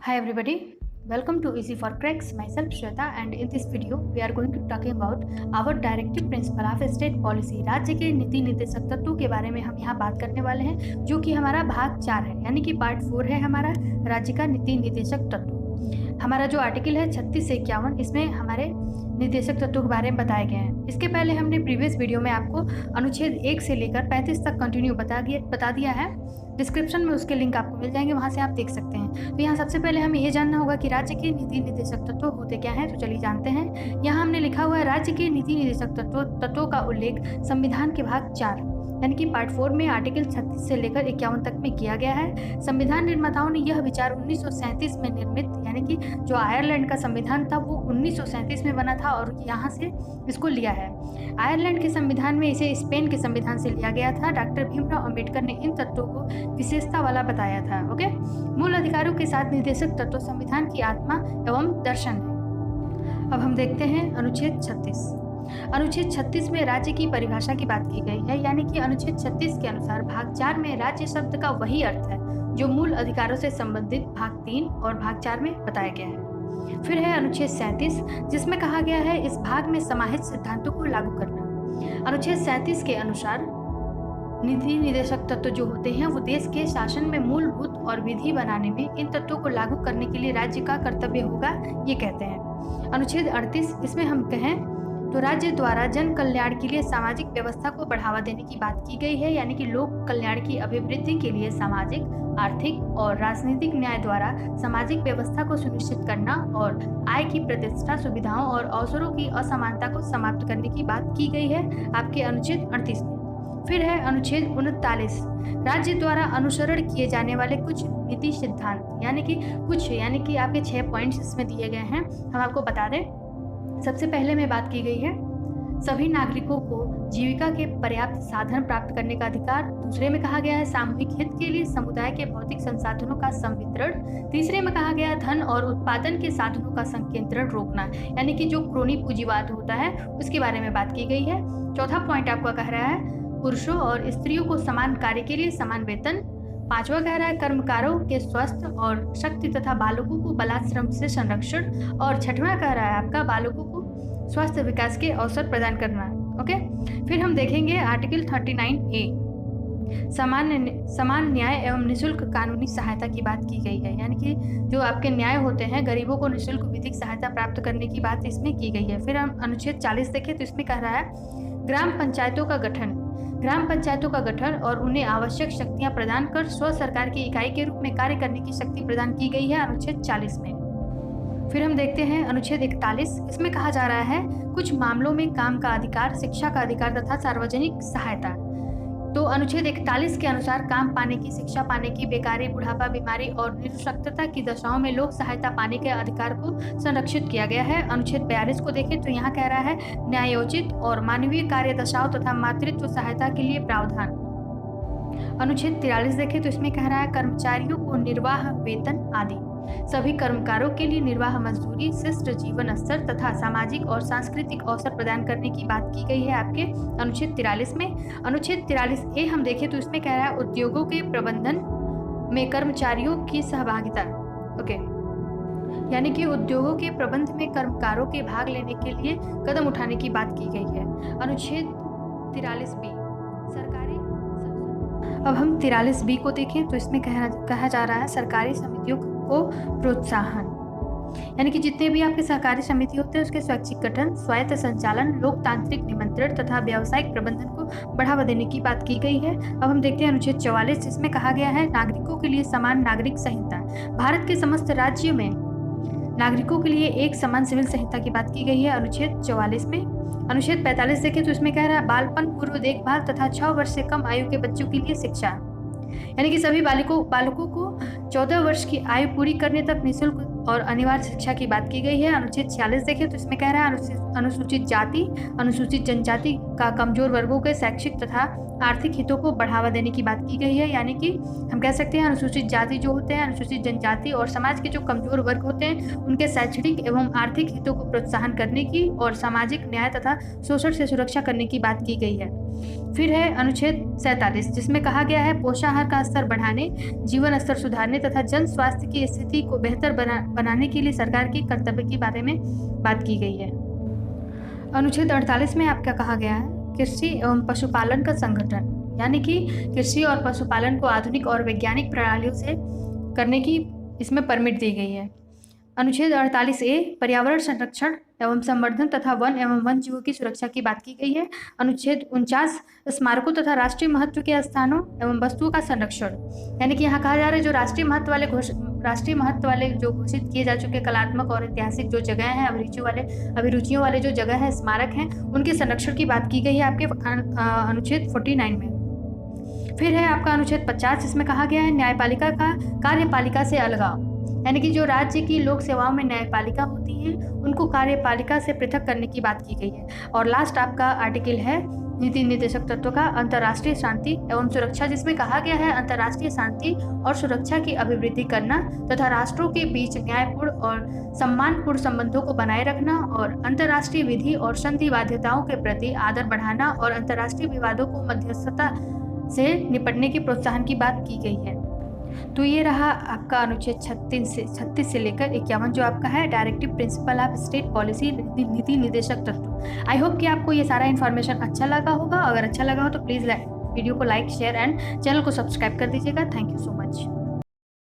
Hi everybody, welcome to Easy for Cracks. Myself Shweta, and in this video we are going to talking about our directive principle of state policy। राज्य के नीति निर्देशक तत्वों के बारे में हम यहाँ बात करने वाले हैं, जो कि हमारा भाग 4 है, यानी कि पार्ट 4 है हमारा राज्य का नीति निर्देशक तत्व। हमारा जो आर्टिकल है 36 से 51, इसमें हमारे निर्देशक तत्वों के बारे में बताए गए हैं। इसके पहले हमने प्रीवियस वीडियो में आपको अनुच्छेद 1 से लेकर 35 तक कंटिन्यू बता दिया है। डिस्क्रिप्शन में उसके लिंक आपको मिल जाएंगे, वहां से आप देख सकते हैं। तो यहाँ सबसे पहले हमें ये जानना होगा कि राज्य के नीति निर्देशक तत्व होते क्या हैं। तो चलिए जानते हैं। यहाँ हमने लिखा हुआ है राज्य के नीति निर्देशक तत्वों का उल्लेख संविधान के भाग 4 यानी कि पार्ट 4 में आर्टिकल 36 से लेकर 51 तक में किया गया है। संविधान निर्माताओं ने यह विचार 1937 में निर्मित, यानी कि जो आयरलैंड का संविधान था वो 1937 में बना था और यहाँ से इसको लिया है। आयरलैंड के संविधान में इसे स्पेन के संविधान से लिया गया था। डॉक्टर भीमराव अंबेडकर ने इन तत्वों को विशेषता वाला बताया था। ओके, मूल अधिकारों के साथ निर्देशक तत्व संविधान की आत्मा एवं दर्शन है। अब हम देखते हैं अनुच्छेद 36। अनुच्छेद 36 में राज्य की परिभाषा की बात की गई है, यानी कि अनुच्छेद 36 के अनुसार भाग 4 में राज्य शब्द का वही अर्थ है जो मूल अधिकारों से संबंधित भाग 3 और भाग 4 में बताया गया है। फिर है अनुच्छेद 37, जिसमें कहा गया है इस भाग में समाहित सिद्धांतों को लागू करना। अनुच्छेद 37 के अनुसार नीति निर्देशक तत्व जो होते हैं वो देश के शासन में मूलभूत और विधि बनाने में इन तत्वों को लागू करने के लिए राज्य का कर्तव्य होगा, ये कहते हैं। अनुच्छेद 38, इसमें हम कहें तो राज्य द्वारा जन कल्याण के लिए सामाजिक व्यवस्था को बढ़ावा देने की बात की गई है, यानी कि लोक कल्याण की अभिवृद्धि के लिए सामाजिक, आर्थिक और राजनीतिक न्याय द्वारा सामाजिक व्यवस्था को सुनिश्चित करना और आय की प्रतिष्ठा, सुविधाओं और अवसरों की असमानता को समाप्त करने की बात की गई है आपके अनुच्छेद 38 में। फिर है अनुच्छेद 39, राज्य द्वारा अनुसरण किए जाने वाले कुछ नीति सिद्धांत, यानी कि आपके 6 पॉइंट्स इसमें दिए गए हैं। हम आपको बता दें, सबसे पहले में बात की गई है सभी नागरिकों को जीविका के पर्याप्त साधन प्राप्त करने का अधिकार। दूसरे में कहा गया है सामूहिक हित के लिए समुदाय के भौतिक संसाधनों का संवितरण। तीसरे में कहा गया धन और उत्पादन के साधनों का संकेंद्रण रोकना, यानी कि जो क्रोनी पूंजीवाद होता है उसके बारे में बात की गई है। चौथा पॉइंट आपका कह रहा है पुरुषों और स्त्रियों को समान कार्य के लिए समान वेतन। पांचवा कह रहा है कर्मकारों के स्वस्थ और शक्ति तथा बालकों को बलात्श्रम से संरक्षण। और छठवां कह रहा है आपका बालकों को स्वास्थ्य विकास के अवसर प्रदान करना। ओके, फिर हम देखेंगे आर्टिकल 39A, समान न्याय एवं निःशुल्क कानूनी सहायता की बात की गई है, यानी कि जो आपके न्याय होते हैं गरीबों को निःशुल्क विधिक सहायता प्राप्त करने की बात इसमें की गई है। फिर हम अनुच्छेद 40 देखें तो इसमें कह रहा है ग्राम पंचायतों का गठन और उन्हें आवश्यक शक्तियां प्रदान कर स्व सरकार की इकाई के रूप में कार्य करने की शक्ति प्रदान की गई है अनुच्छेद 40 में। फिर हम देखते हैं अनुच्छेद 41, इसमें कहा जा रहा है कुछ मामलों में काम का अधिकार, शिक्षा का अधिकार तथा सार्वजनिक सहायता। तो अनुच्छेद 41 के अनुसार काम पाने की, शिक्षा पाने की, बेकारी, बुढ़ापा, बीमारी और निरक्षरता की दशाओं में लोक सहायता पाने के अधिकार को संरक्षित किया गया है। अनुच्छेद 42 को देखें तो यहाँ कह रहा है न्यायोचित और मानवीय कार्य दशाओं तथा मातृत्व सहायता के लिए प्रावधान। अनुच्छेद 43 देखें तो इसमें कह रहा है कर्मचारियों को निर्वाह वेतन आदि, सभी कर्मकारों के लिए निर्वाह मजदूरी, शिष्ट जीवन स्तर तथा सामाजिक और सांस्कृतिक अवसर प्रदान करने की बात की गई है आपके अनुच्छेद 43 में। अनुच्छेद 43A हम देखें तो इसमें कह रहा है उद्योगों के प्रबंधन में कर्मचारियों की सहभागिता। ओके, यानी कि उद्योगों के प्रबंध में कर्मकारों के भाग लेने के लिए कदम उठाने की बात की गई है। अनुच्छेद 43B सरकारी। अब हम 43B को देखें तो इसमें कहा जा रहा है सरकारी समितियों को प्रोत्साहन, यानी कि जितने भी आपके सहकारी समिति होते हैं उसके स्वैच्छिक गठन, स्वायत्त संचालन, लोकतांत्रिक निमंत्रण तथा व्यावसायिक प्रबंधन को बढ़ावा देने की बात की गई है। अब हम देखते हैं अनुच्छेद 44, जिसमें कहा गया है नागरिकों के लिए समान नागरिक संहिता। भारत के समस्त राज्यों में नागरिकों के लिए एक समान सिविल संहिता की बात की गई है अनुच्छेद 44 में। अनुच्छेद 45 देखें तो इसमें कह रहा है बालपन पूर्व देखभाल तथा 6 वर्ष से कम आयु के बच्चों के लिए शिक्षा, यानी कि सभी बालकों को 14 वर्ष की आयु पूरी करने तक निःशुल्क और अनिवार्य शिक्षा की बात की गई है। अनुच्छेद 46 देखें तो इसमें कह रहा है अनुसूचित जाति, अनुसूचित जनजाति का कमजोर वर्गों के शैक्षिक तथा आर्थिक हितों को बढ़ावा देने की बात की गई है, यानी कि हम कह सकते हैं अनुसूचित जाति जो होते हैं, अनुसूचित जनजाति और समाज के जो कमजोर वर्ग होते हैं उनके शैक्षणिक एवं आर्थिक हितों को प्रोत्साहन करने की और सामाजिक न्याय तथा शोषण से सुरक्षा करने की बात की गई है। फिर है अनुच्छेद 47, जिसमें कहा गया है पोषाहार का स्तर बढ़ाने, जीवन स्तर सुधारने तथा जन स्वास्थ्य की स्थिति को बेहतर बनाने के लिए सरकार के कर्तव्य के बारे में बात की गई है। अनुच्छेद 48 में आपका कहा गया है कृषि एवं पशुपालन का संगठन, यानी कि कृषि और पशुपालन को आधुनिक और वैज्ञानिक प्रणालियों से करने की इसमें परमिट दी गई है। अनुच्छेद 48A पर्यावरण संरक्षण एवं संवर्धन तथा वन एवं वन जीवों की सुरक्षा की बात की गई है। अनुच्छेद 49 स्मारकों तथा राष्ट्रीय महत्व के स्थानों एवं वस्तुओं का संरक्षण, यानी कि यहाँ कहा जा रहा है जो राष्ट्रीय महत्व वाले जो घोषित किए जा चुके कलात्मक और ऐतिहासिक जो जगह हैं, अभिरुचियों वाले जो जगह है, स्मारक हैं, उनके संरक्षण की बात की गई है आपके अनुच्छेद 49 में। फिर है आपका अनुच्छेद 50, जिसमें कहा गया है न्यायपालिका का कार्यपालिका से अलगाव, यानी कि जो राज्य की लोक सेवाओं में न्यायपालिका होती है उनको कार्यपालिका से पृथक करने की बात की गई है। और लास्ट आपका आर्टिकल है नीति निर्देशक तत्व का अंतर्राष्ट्रीय शांति एवं सुरक्षा, जिसमें कहा गया है अंतर्राष्ट्रीय शांति और सुरक्षा की अभिवृद्धि करना तथा राष्ट्रों के बीच न्यायपूर्ण और सम्मानपूर्ण संबंधों को बनाए रखना और अंतर्राष्ट्रीय विधि और संधि बाध्यताओं के प्रति आदर बढ़ाना और अंतर्राष्ट्रीय विवादों को मध्यस्थता से निपटने के प्रोत्साहन की बात की गई है। तो ये रहा आपका अनुच्छेद 36 से लेकर 51 जो आपका है directive principle of state policy, नीति निर्देशक तत्व। आई होप कि आपको ये सारा इन्फॉर्मेशन अच्छा लगा होगा। अगर अच्छा लगा हो तो प्लीज़ वीडियो को लाइक, शेयर एंड चैनल को सब्सक्राइब कर दीजिएगा। Thank you so much.